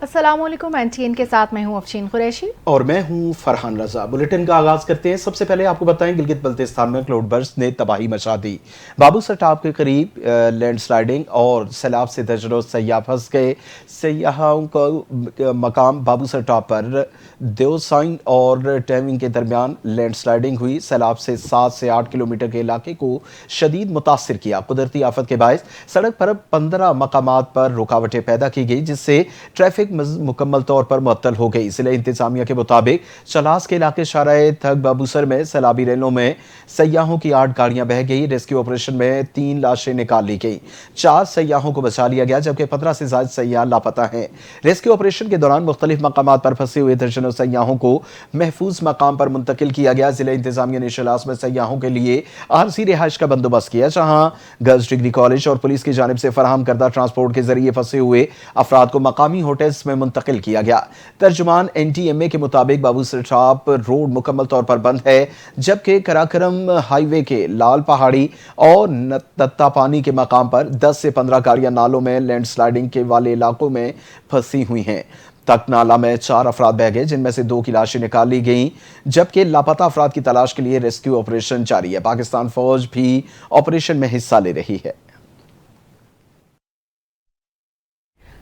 السلام علیکم، NTN کے ساتھ میں ہوں افشین قریشی اور میں ہوں فرحان رضا۔ بلیٹن کا آغاز کرتے ہیں۔ سب سے پہلے آپ کو بتائیں گلگت بلتستان میں کلاؤڈ برسٹ نے تباہی مچا دی۔ بابوسر ٹاپ کے قریب لینڈ سلائیڈنگ اور سیلاب سے درجنوں سیاح پھنس گئے۔ سیاحوں کا مقام بابوسر ٹاپ پر دیوسائن اور ٹیونگ کے درمیان لینڈ سلائیڈنگ ہوئی۔ سیلاب سے 7 سے 8 کلومیٹر کے علاقے کو شدید متاثر کیا۔ قدرتی آفت کے باعث سڑک پر 15 مقامات پر رکاوٹیں پیدا کی گئی، جس سے ٹریفک مکمل طور پر معطل ہو گئی۔ ضلع انتظامیہ کے مطابق چلاس کے علاقے شارع تھگ بابوسر میں سیلابی ریلوں میں سیاحوں کی 8 گاڑیاں بہہ گئی۔ ریسکیو آپریشن میں 3 لاشیں نکال لی گئیں، 4 سیاحوں کو بچا لیا گیا، جبکہ 15 سے زائد سیاح لاپتہ ہیں۔ ریسکیو آپریشن کے دوران مختلف مقامات پر پھنسے ہوئے درجنوں سیاحوں کو محفوظ مقام پر منتقل کیا گیا۔ ضلع انتظامیہ نے چلاس میں سیاحوں کے لیے عارضی رہائش کا بندوبست کیا، جہاں گرلز ڈگری کالج اور پولیس کی جانب سے فراہم کردہ ٹرانسپورٹ کے ذریعے پھنسے ہوئے افراد کو مقامی ہوٹلز میں منتقل کیا گیا۔ ترجمان NTMA کے مطابق بابوسر ٹاپ روڈ مکمل طور پر بند ہے، جبکہ کراکرم ہائی وے کے لال پہاڑی اور تتا پانی کے مقام پر 10 سے 15 گاڑیاں نالوں میں لینڈ سلائیڈنگ کے والے علاقوں میں پھنسی ہوئی ہیں۔ تک نالہ میں 4 افراد بہہ گئے، جن میں سے 2 کی لاشیں نکال لی گئیں، جبکہ لاپتہ افراد کی تلاش کے لیے ریسکیو آپریشن جاری ہے۔ پاکستان فوج بھی آپریشن میں حصہ لے رہی ہے۔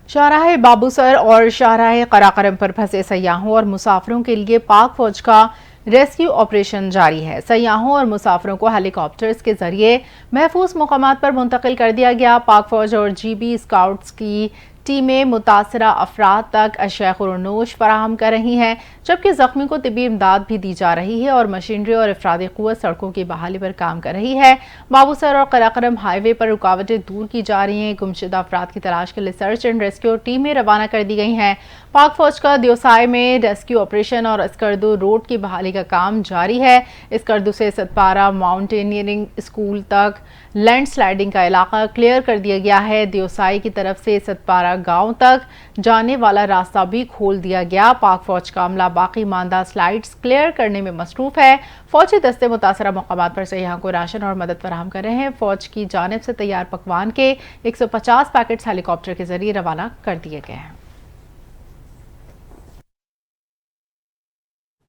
شاہراہ بابوسر اور شاہراہ قراقرم پر پھنسے سیاحوں اور مسافروں کے لیے پاک فوج کا ریسکیو آپریشن جاری ہے۔ سیاحوں اور مسافروں کو ہیلی کاپٹرز کے ذریعے محفوظ مقامات پر منتقل کر دیا گیا۔ پاک فوج اور GB اسکاؤٹس کی ٹیمیں متاثرہ افراد تک اشیاء خورنوش فراہم کر رہی ہیں، جبکہ زخمی کو طبی امداد بھی دی جا رہی ہے اور مشینری اور افرادی قوت سڑکوں کی بحالی پر کام کر رہی ہے۔ بابوسر اور قراقرم ہائی وے پر رکاوٹیں دور کی جا رہی ہیں۔ گمشدہ افراد کی تلاش کے لیے سرچ اینڈ ریسکیو ٹیمیں روانہ کر دی گئی ہیں۔ پاک فوج کا دیوسائی میں ریسکیو آپریشن اور اسکردو روڈ کی بحالی کا کام جاری ہے۔ اسکردو سے ستپارہ ماؤنٹینئرنگ اسکول تک لینڈ سلائیڈنگ کا علاقہ کلیئر کر دیا گیا ہے۔ دیوسائی کی طرف سے ستپارہ گاؤں تک جانے والا راستہ بھی کھول دیا گیا۔ پاک فوج کا عملہ باقی ماندہ سلائیڈز کلیئر کرنے میں مصروف ہے۔ فوجی دستے متاثرہ مقامات پر سیاحوں کو راشن اور مدد فراہم کر رہے ہیں۔ فوج کی جانب سے تیار پکوان کے 150 پیکٹس ہیلی کاپٹر کے ذریعے روانہ کر دیے گئے ہیں۔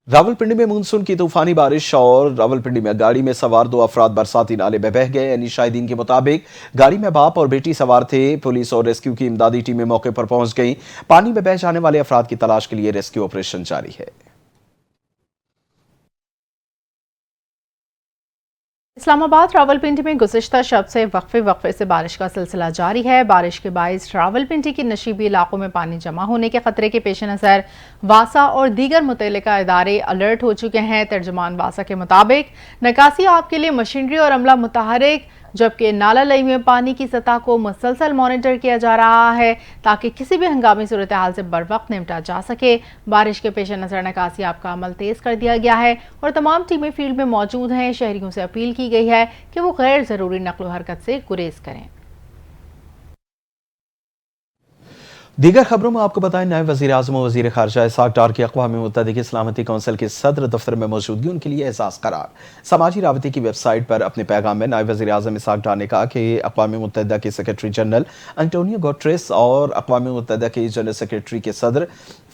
راولپنڈی میں مونسون کی طوفانی بارش اور راولپنڈی میں گاڑی میں سوار 2 افراد برساتی نالے میں بہہ گئے۔ شاہدین کے مطابق گاڑی میں باپ اور بیٹی سوار تھے۔ پولیس اور ریسکیو کی امدادی ٹیمیں موقع پر پہنچ گئیں۔ پانی میں بہہ جانے والے افراد کی تلاش کے لیے ریسکیو آپریشن جاری ہے۔ اسلام آباد راولپنڈی میں گزشتہ شب سے وقفے سے بارش کا سلسلہ جاری ہے۔ بارش کے باعث راولپنڈی کی نشیبی علاقوں میں پانی جمع ہونے کے خطرے کے پیش نظر واسا اور دیگر متعلقہ ادارے الرٹ ہو چکے ہیں۔ ترجمان واسا کے مطابق نکاسی آب کے لیے مشینری اور عملہ متحرک، جبکہ نالہ لئی میں پانی کی سطح کو مسلسل مانیٹر کیا جا رہا ہے تاکہ کسی بھی ہنگامی صورتحال سے بروقت نمٹا جا سکے۔ بارش کے پیش نظر نکاسی آب کا عمل تیز کر دیا گیا ہے اور تمام ٹیمیں فیلڈ میں موجود ہیں۔ شہریوں سے اپیل کی گئی ہے کہ وہ غیر ضروری نقل و حرکت سے گریز کریں۔ دیگر خبروں میں آپ کو بتائیں، نائب وزیر اعظم و وزیر خارجہ اسحاق ڈار کی اقوام متحدہ کی سلامتی کونسل کے صدر دفتر میں موجودگی ان کے لیے اعزاز قرار۔ سماجی رابطے کی ویب سائٹ پر اپنے پیغام میں نائب وزیر اعظم اسحاق ڈار نے کہا کہ اقوام متحدہ کے سیکرٹری جنرل انٹونیو گوٹریس اور اقوام متحدہ کے جنرل سیکرٹری کے صدر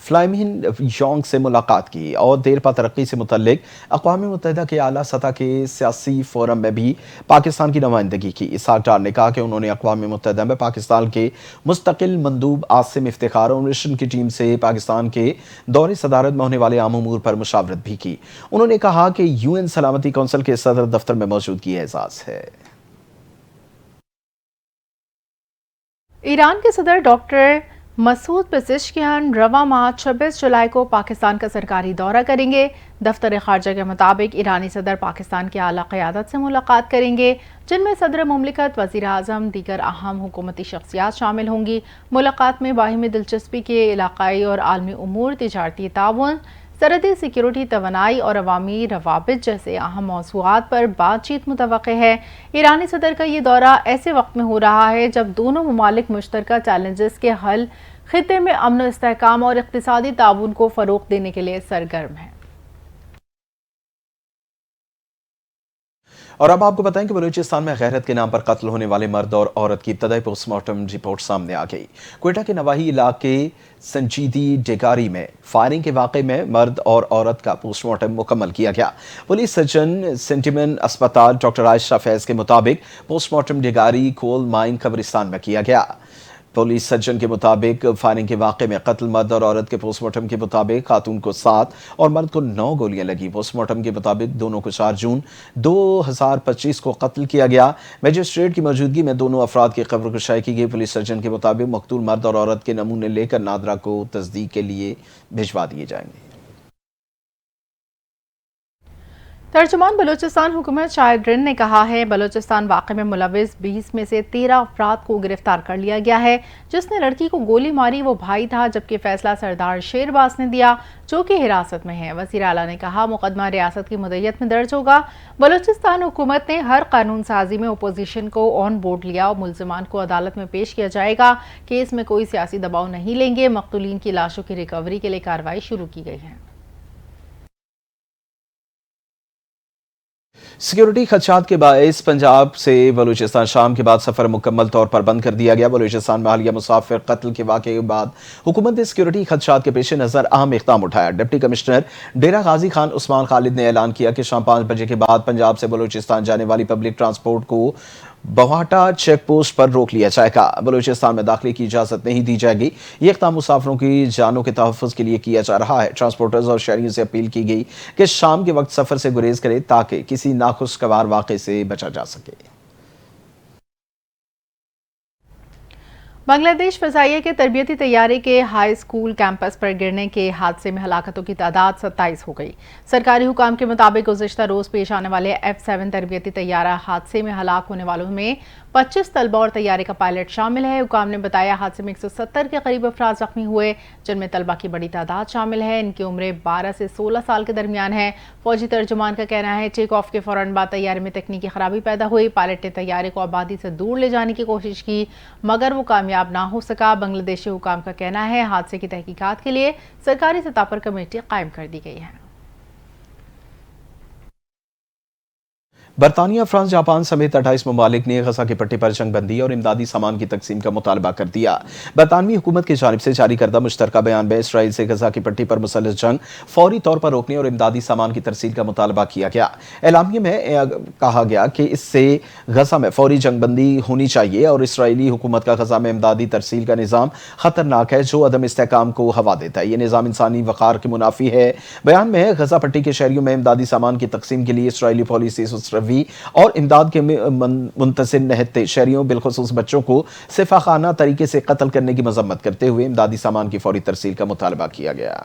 فلائمن یونگ سے ملاقات کی اور دیرپا ترقی سے متعلق اقوام متحدہ کے اعلیٰ سطح کے سیاسی فورم میں بھی پاکستان کی نمائندگی کی۔ اسحاق ڈار نے کہا کہ انہوں نے اقوام متحدہ میں پاکستان کے مستقل مندوب عاصم افتخار اور مشن کی ٹیم سے پاکستان کے دور صدارت میں ہونے والے عام امور پر مشاورت بھی کی۔ انہوں نے کہا کہ UN سلامتی کونسل کے صدر دفتر میں موجودگی اعزاز ہے۔ ایران کے صدر ڈاکٹر مسعود پزشکیان رواں ماہ 26 جولائی کو پاکستان کا سرکاری دورہ کریں گے۔ دفتر خارجہ کے مطابق ایرانی صدر پاکستان کی اعلیٰ قیادت سے ملاقات کریں گے، جن میں صدر مملکت، وزیر اعظم، دیگر اہم حکومتی شخصیات شامل ہوں گی۔ ملاقات میں باہمی دلچسپی کے علاقائی اور عالمی امور، تجارتی تعاون، سرحدی سیکیورٹی، توانائی اور عوامی روابط جیسے اہم موضوعات پر بات چیت متوقع ہے۔ ایرانی صدر کا یہ دورہ ایسے وقت میں ہو رہا ہے جب دونوں ممالک مشترکہ چیلنجز کے حل، خطے میں امن و استحکام اور اقتصادی تعاون کو فروغ دینے کے لیے سرگرم ہیں۔ اور اب آپ کو بتائیں کہ بلوچستان میں غیرت کے نام پر قتل ہونے والے مرد اور عورت کی ابتدائی پوسٹ مارٹم رپورٹ سامنے آ گئی۔ کوئٹہ کے نواحی علاقے سنجیدی ڈیگاری میں فائرنگ کے واقعے میں مرد اور عورت کا پوسٹ مارٹم مکمل کیا گیا۔ پولیس سرجن سینٹیمن اسپتال ڈاکٹر عائشہ فیض کے مطابق پوسٹ مارٹم ڈیگاری کول مائن قبرستان میں کیا گیا۔ پولیس سرجن کے مطابق فائرنگ کے واقعے میں قتل مرد اور عورت کے پوسٹ مارٹم کے مطابق خاتون کو 7 اور مرد کو 9 گولیاں لگیں۔ پوسٹ مارٹم کے مطابق دونوں کو 4 جون 2025 کو قتل کیا گیا۔ میجسٹریٹ کی موجودگی میں دونوں افراد کی قبر کشائی کی گئی۔ پولیس سرجن کے مطابق مقتول مرد اور عورت کے نمونے لے کر نادرہ کو تصدیق کے لیے بھجوا دیے جائیں گے۔ ترجمان بلوچستان حکومت شاہد رن نے کہا ہے بلوچستان واقعے میں ملوث 20 میں سے 13 افراد کو گرفتار کر لیا گیا ہے۔ جس نے لڑکی کو گولی ماری وہ بھائی تھا، جبکہ فیصلہ سردار شیرباز نے دیا جو کہ حراست میں ہے۔ وزیر اعلیٰ نے کہا مقدمہ ریاست کی مدیت میں درج ہوگا۔ بلوچستان حکومت نے ہر قانون سازی میں اپوزیشن کو آن بورڈ لیا اور ملزمان کو عدالت میں پیش کیا جائے گا۔ کیس میں کوئی سیاسی دباؤ نہیں لیں گے۔ مقتولین کی لاشوں کی ریکوری کے لیے کارروائی شروع کی گئی ہے۔ سیکیورٹی خدشات کے باعث پنجاب سے بلوچستان شام کے بعد سفر مکمل طور پر بند کر دیا گیا۔ بلوچستان میں حالیہ مسافر قتل کے واقعے کے بعد حکومت نے سیکیورٹی خدشات کے پیش نظر اہم اقدام اٹھایا۔ ڈپٹی کمشنر ڈیرہ غازی خان عثمان خالد نے اعلان کیا کہ شام 5 بجے کے بعد پنجاب سے بلوچستان جانے والی پبلک ٹرانسپورٹ کو بواٹا چیک پوسٹ پر روک لیا جائے گا۔ بلوچستان میں داخلے کی اجازت نہیں دی جائے گی۔ یہ اقدام مسافروں کی جانوں کے تحفظ کے لیے کیا جا رہا ہے۔ ٹرانسپورٹرز اور شہریوں سے اپیل کی گئی کہ شام کے وقت سفر سے گریز کرے تاکہ کسی ناخوشگوار واقعے سے بچا جا سکے۔ بنگلہ دیش فضائیہ کے تربیتی طیارے کے ہائی اسکول کیمپس پر گرنے کے حادثے میں ہلاکتوں کی تعداد 27 ہو گئی۔ سرکاری حکام کے مطابق گزشتہ روز پیش آنے والے F-7 تربیتی طیارہ حادثے میں ہلاک ہونے والوں میں 25 طلبہ اور طیارے کا پائلٹ شامل ہے۔ حکام نے بتایا حادثے میں 170 کے قریب افراد زخمی ہوئے، جن میں طلبہ کی بڑی تعداد شامل ہے۔ ان کی عمریں 12 سے 16 سال کے درمیان ہے۔ فوجی ترجمان کا کہنا ہے ٹیک آف کے فوراً بعد طیارے میں تکنیکی خرابی پیدا ہوئی۔ پائلٹ نے طیارے کو آبادی سے دور لے جانے کی کوشش کی مگر وہ کامیاب نہ ہو سکا۔ بنگلہ دیشی حکام کا کہنا ہے حادثے کی تحقیقات کے لیے سرکاری سطح پر کمیٹی قائم کر دی گئی ہے۔ برطانیہ، فرانس، جاپان سمیت 28 ممالک نے غزہ کی پٹی پر جنگ بندی اور امدادی سامان کی تقسیم کا مطالبہ کر دیا۔ برطانوی حکومت کی جانب سے جاری کردہ مشترکہ بیان میں اسرائیل سے غزہ کی پٹی پر مسلح جنگ فوری طور پر روکنے اور امدادی سامان کی ترسیل کا مطالبہ کیا گیا۔ اعلامیے میں کہا گیا کہ اس سے غزہ میں فوری جنگ بندی ہونی چاہیے اور اسرائیلی حکومت کا غزہ میں امدادی ترسیل کا نظام خطرناک ہے جو عدم استحکام کو ہوا دیتا ہے۔ یہ نظام انسانی وقار کے منافی ہے۔ بیان میں غزہ پٹی کے شہریوں میں امدادی سامان کی تقسیم کے لیے اسرائیلی پالیسی اور امداد کے منتظر نہتے شہریوں بالخصوص بچوں کو سفاہانہ طریقے سے قتل کرنے کی مذمت کرتے ہوئے امدادی سامان کی فوری ترسیل کا مطالبہ کیا گیا۔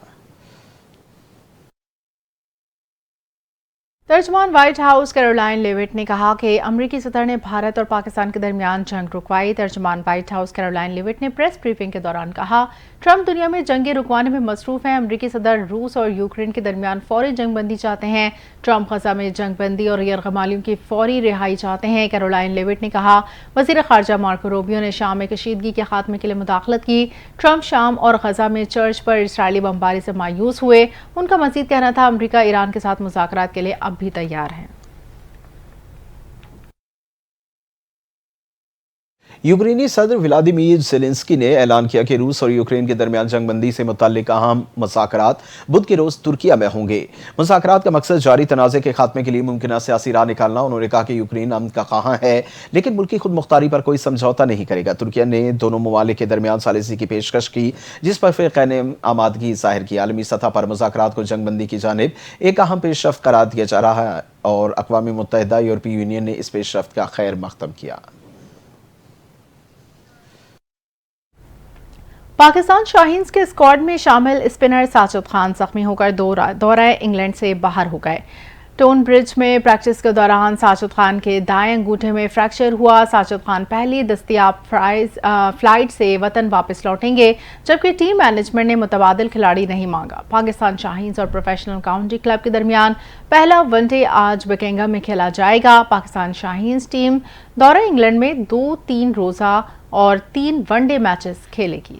ترجمان وائٹ ہاؤس کیرولائن لیوٹ نے کہا کہ امریکی صدر نے بھارت اور پاکستان کے درمیان جنگ رکوائی۔ ترجمان وائٹ ہاؤس کیرولائن لیوٹ نے پریس بریفنگ کے دوران کہا ٹرمپ دنیا میں جنگیں رکوانے میں مصروف ہیں۔ امریکی صدر روس اور یوکرین کے درمیان فوری جنگ بندی چاہتے ہیں۔ ٹرمپ غزہ میں جنگ بندی اور یرغمالیوں کی فوری رہائی چاہتے ہیں۔ کیرولائن لیوٹ نے کہا وزیر خارجہ مارکو روبیو نے شام میں کشیدگی کے خاتمے کے لیے مداخلت کی۔ ٹرمپ شام اور غزہ میں چرچ پر اسرائیلی بمباری سے مایوس ہوئے۔ ان کا مزید کہنا تھا امریکہ ایران کے ساتھ مذاکرات کے لیے اب بھی تیار ہے۔ یوکرینی صدر ولادیمیر زیلنسکی نے اعلان کیا کہ روس اور یوکرین کے درمیان جنگ بندی سے متعلق اہم مذاکرات بدھ کے روز ترکیہ میں ہوں گے۔ مذاکرات کا مقصد جاری تنازع کے خاتمے کے لیے ممکنہ سیاسی راہ نکالنا۔ انہوں نے کہا کہ یوکرین امن کا خواہاں ہے لیکن ملکی خود مختاری پر کوئی سمجھوتہ نہیں کرے گا۔ ترکیہ نے دونوں ممالک کے درمیان ثالثی کی پیشکش کی جس پر فرقہ نے آمادگی ظاہر کی۔ عالمی سطح پر مذاکرات کو جنگ بندی کی جانب ایک اہم پیش رفت قرار دیا جا رہا ہے اور اقوام متحدہ یورپی یونین نے اس پیش رفت کا خیر مقدم کیا۔ پاکستان شاہینز کے اسکواڈ میں شامل اسپنر ساجد خان زخمی ہو کر دورہ انگلینڈ سے باہر ہو گئے۔ ٹون برج میں پریکٹس کے دوران ساجد خان کے دائیں انگوٹھے میں فریکچر ہوا۔ ساجد خان پہلی دستیاب فلائٹ سے وطن واپس لوٹیں گے جبکہ ٹیم مینجمنٹ نے متبادل کھلاڑی نہیں مانگا۔ پاکستان شاہینز اور پروفیشنل کاؤنٹی کلب کے درمیان پہلا ون ڈے آج بکنگھم میں کھیلا جائے گا۔ پاکستان شاہینز ٹیم دورہ انگلینڈ میں 2 3 روزہ اور 3 ون ڈے میچز کھیلے گی۔